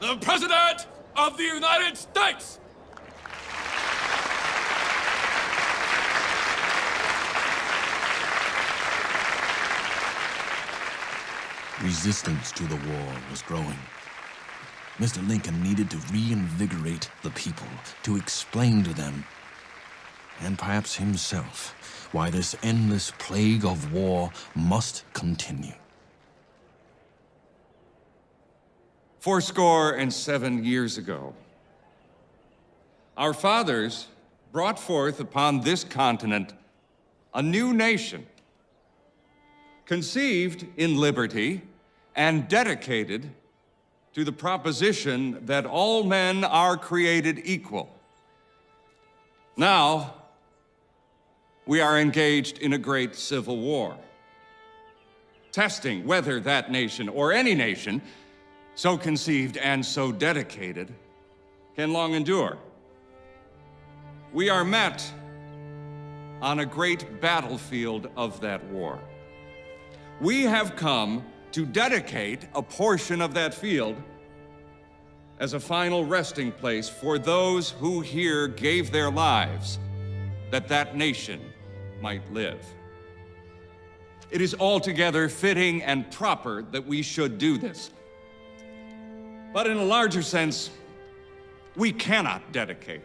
The President of the United States! Resistance to the war was growing. Mr. Lincoln needed to reinvigorate the people, to explain to them, and perhaps himself, why this endless plague of war must continue. 77 years ago, our fathers brought forth upon this continent a new nation, conceived in liberty and dedicated to the proposition that all men are created equal. Now, we are engaged in a great civil war, testing whether that nation or any nation so conceived and so dedicated can long endure. We are met on a great battlefield of that war. We have come to dedicate a portion of that field as a final resting place for those who here gave their lives that that nation might live. It is altogether fitting and proper that we should do this. But in a larger sense, we cannot dedicate,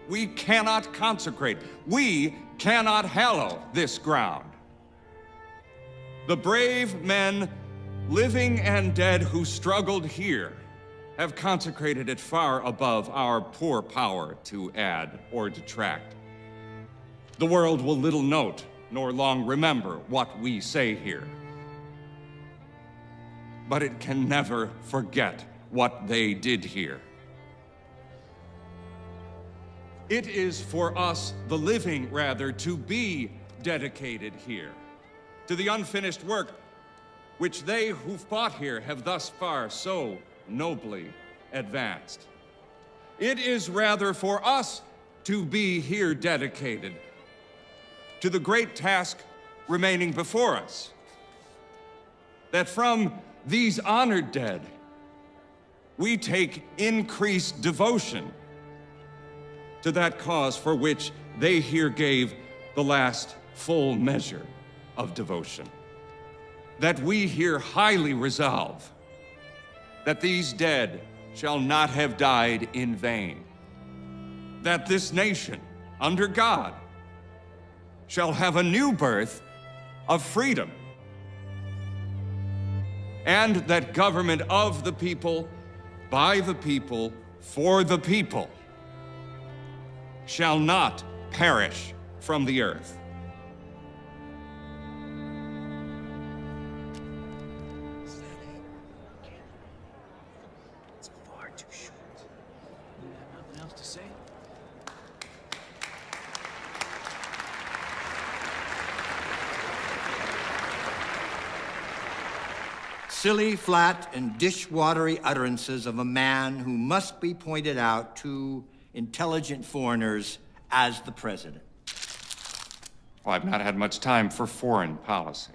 we cannot consecrate, we cannot hallow this ground. The brave men, living and dead, who struggled here have consecrated it far above our poor power to add or detract. The world will little note nor long remember what we say here, but it can never forget what they did here. It is for us, the living rather, to be dedicated here to the unfinished work which they who fought here have thus far so nobly advanced. It is rather for us to be here dedicated to the great task remaining before us, that from these honored dead we take increased devotion to that cause for which they here gave the last full measure of devotion. That we here highly resolve that these dead shall not have died in vain. That this nation, under God, shall have a new birth of freedom. And that government of the people, by the people, for the people, shall not perish from the earth. It's far too short. You have nothing else to say? Silly, flat, and dish-watery utterances of a man who must be pointed out to intelligent foreigners as the president. Well, I've not had much time for foreign policy.